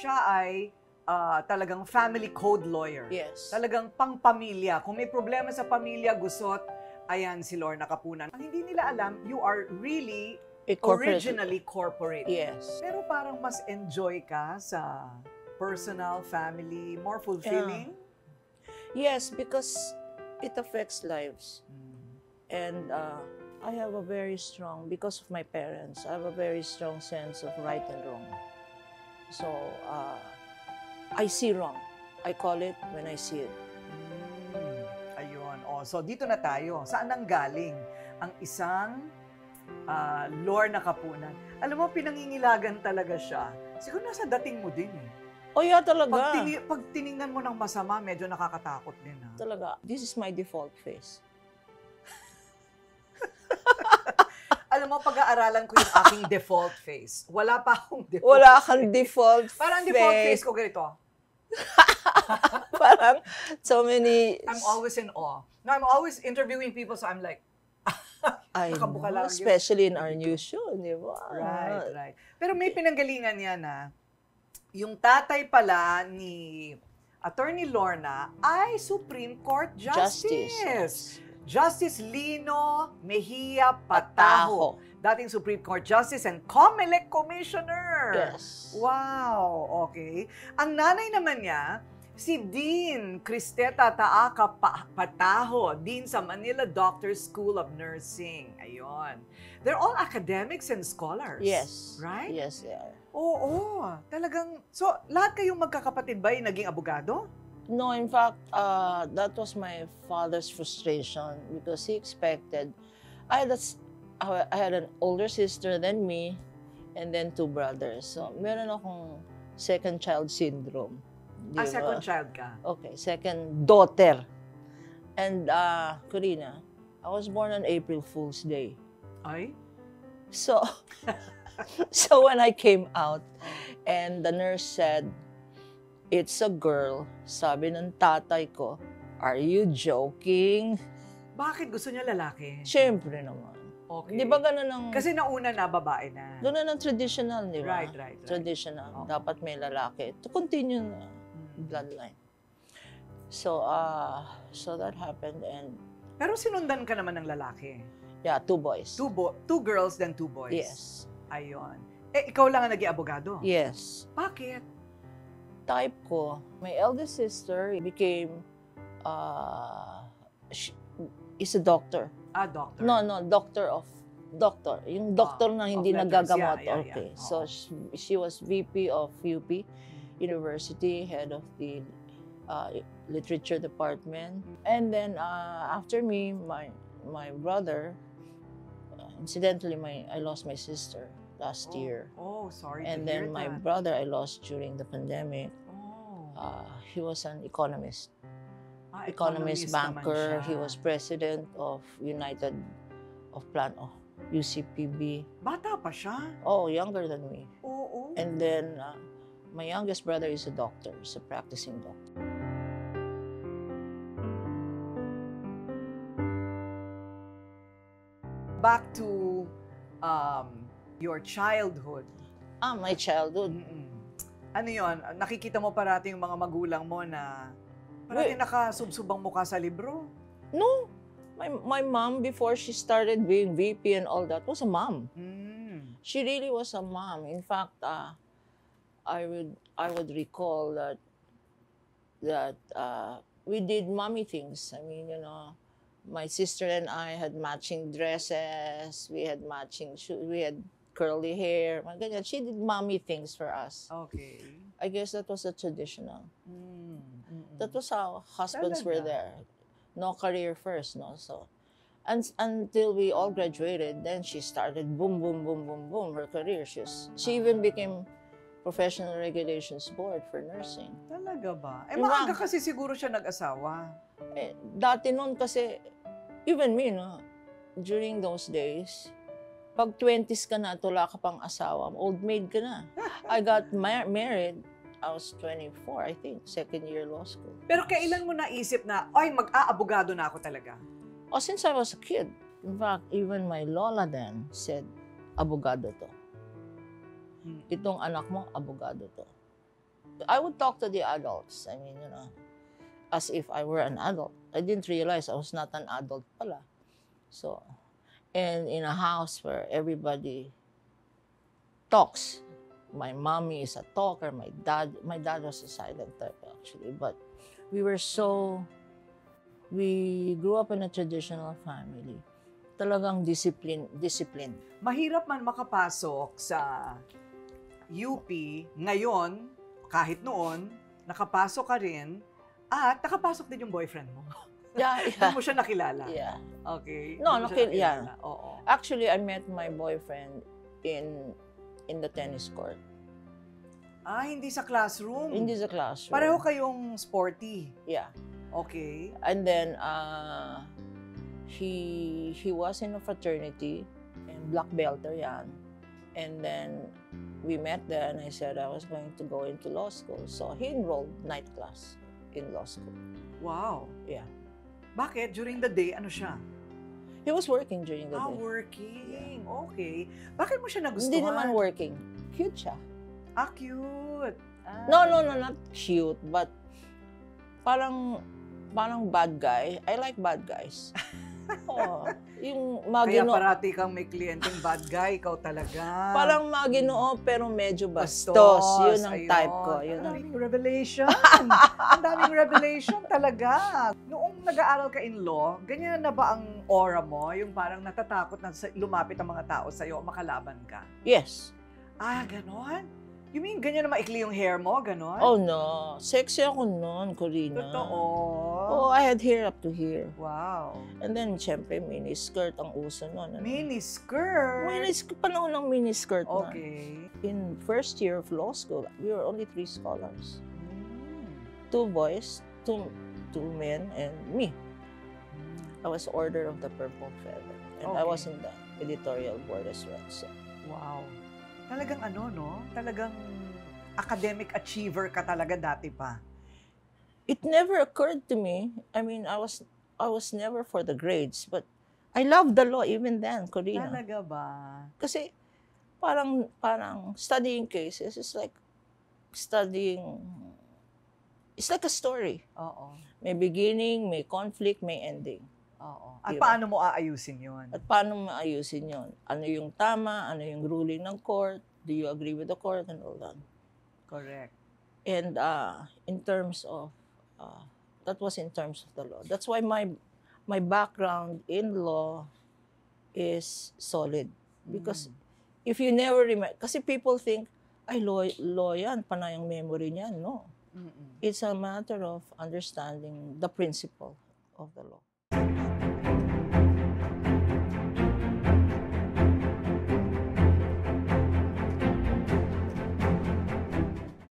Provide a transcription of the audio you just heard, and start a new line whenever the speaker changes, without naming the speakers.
siya ay talagang family code lawyer.
Yes.
Talagang pang-pamilya. Kung may problema sa pamilya, gusot, ayan si Lorna Kapunan. Ang hindi nila alam, you are really originally corporate.
Yes.
Pero parang mas enjoy ka sa personal, family, more fulfilling?
Yes, because it affects lives. And I have a very strong, because of my parents, I have a very strong sense of right and wrong. So, I see wrong. I call it when I see it.
Ayun. So, dito na tayo. Saan nang galing ang isang Lorna Kapunan? Alam mo, pinangingilagan talaga siya. Siguro nasa dating mo din eh.
Oh, yeah, talaga.
Pag tiningnan mo ng masama, medyo nakakatakot din. Ha?
Talaga. This is my default face.
Alam mo, pag-aaralan ko yung aking default face. Wala pa akong default
Wala kang default face.
Parang default face ko ganito.
Parang so many...
I'm always in awe. No, I'm always interviewing people, so I'm like,
I know,
lang
especially in our new show, di ba?
Right. Pero may pinanggalingan yan na yung tatay pala ni Attorney Lorna ay Supreme Court Justice. Justice Lino Mejia Patajo. Dating Supreme Court Justice and COMELEC Commissioner.
Yes.
Wow, okay. Ang nanay naman niya, si Dean Cristeta Taaca Patajo, Dean sa Manila Doctors School of Nursing. Ayun. They're all academics and scholars.
Yes.
Right?
Yes, they are.
Oo, talagang, so lahat kayong magkakapatid ba ay naging abogado?
No, in fact, that was my father's frustration because he expected, I had an older sister than me and then 2 brothers. So, meron akong second child syndrome.
Second child ka?
Okay, second daughter. And, Corina, I was born on April Fool's Day.
Ay?
So, so when I came out and the nurse said, "It's a girl," sabi ng tatay ko, "Are you joking?"
Bakit gusto niya lalaki?
Siyempre naman.
Okay.
Di ba ganun ang...
Kasi nauna na, babae na.
Doon na ng traditional, di ba?
Right.
Traditional.
Okay.
Dapat may lalaki. To continue na bloodline. So, so that happened and...
Pero sinundan ka naman ng lalaki?
Yeah, 2 boys.
2 girls, then 2 boys?
Yes.
Ayun. Ikaw lang ang naging abogado?
Yes.
Bakit?
Type ko, my eldest sister became, is a doctor.
Doctor.
No, doctor. Yung doctor na hindi nagagamot.
Yeah.
Okay. So, she was VP of UP University, head of the literature department. And then, after me, my brother, incidentally, I lost my sister last year.
Oh, sorry
and
to hear
then my
that.
brother I lost during the pandemic. He was an economist. Economist banker. He was president of United of UCPB.
Bata pa siya?
Oh, younger than me.
Oo.
And then my youngest brother is a doctor, is a practicing doctor.
Back to your childhood.
My childhood.
Ano yon? Nakikita mo parati yung mga magulang mo na parati nakasubsubang mukha sa libro?
No. My mom, before she started being VP and all that, was a mom. She really was a mom. In fact, I would recall that we did mommy things. I mean, you know, my sister and I had matching dresses. We had matching shoes. We had curly hair. She did mommy things for us.
Okay.
I guess that was a traditional. That was how husbands were there. No career first, no? So, until we all graduated, then she started boom, her career. She even became Professional Regulations Board for nursing.
Talaga ba? Maaga kasi siguro siya nag-asawa.
Dati noon kasi, even me, no? During those days, pag 20s ka na, tula ka pang asawa, old maid ka na. I got married, I was 24, I think, second year law school.
Pero kailan mo naisip na, ay, mag-aabogado na ako talaga?
Oh, since I was a kid. In fact, even my lola then said, abogado to. Itong anak mo, abogado to. I would talk to the adults. I mean, as if I were an adult. I didn't realize I was not an adult pala. So, and in a house where everybody talks. My mommy is a talker. My dad was a silent type actually. But we grew up in a traditional family. Talagang discipline.
Mahirap man makapasok sa UP ngayon, kahit noon, nakapasok ka rin, at nakapasok din yung boyfriend mo.
Yeah.
Hindi mo siya nakilala?
Yeah.
Okay.
No, nakilala.
Oo.
Actually, I met my boyfriend in the tennis court.
Hindi sa classroom?
Hindi sa classroom.
Pareho kayong sporty?
Yeah.
Okay.
And then, he was in a fraternity, and black belter yan. And then, we met there, and I said I was going to go into law school. So, he enrolled night class in law school.
Wow.
Yeah.
Bakit? During the day, ano siya?
He was working during the day.
Working. Okay. Bakit mo siya nagustuhan?
Hindi naman working. Cute siya.
Cute.
No, not cute, but parang bad guy. I like bad guys. Oh, yung
Kaya
maginoo.
parati kang may kliyenteng bad guy, ikaw talaga.
Parang maginoo pero medyo bastos. Yun ang
ayun.
type ko.
Ang daming revelation. Ang daming revelation talaga. Noong nag-aaral ka in law, ganyan na ba ang aura mo? Yung parang natatakot na lumapit ang mga tao sa'yo o makalaban ka?
Yes.
Ganon? You mean ganyan na maikli yung hair mo? Ganon?
Oh no. Sexy ako noon, Corina.
Totoo?
Oh, I had hair up to here.
Wow.
And then, syempre, miniskirt ang uso noon.
Miniskirt?
Panahon ng miniskirt na.
Okay.
In first year of law school, we were only 3 scholars.
Mm.
2 boys, two men, and me. I was Order of the Purple Feather. And I was in the editorial board as well. So.
Wow. Talagang Talagang academic achiever ka talaga dati pa.
It never occurred to me. I mean, I was never for the grades, but I loved the law even then, Corina.
Talaga ba?
Kasi parang studying cases is like studying. It's like a story.
Oo.
May beginning, may conflict, may ending.
Oo. At
Diba?
paano mo aayusin yun?
At paano maayusin yon? Ano yung tama? Ano yung ruling ng court? Do you agree with the court and all that?
Correct.
And in terms of, that was in terms of the law. That's why my background in law is solid. Because if you never remember, kasi people think, ay, law yan, panayang memory niyan. No.
Mm-mm.
It's a matter of understanding the principle of the law.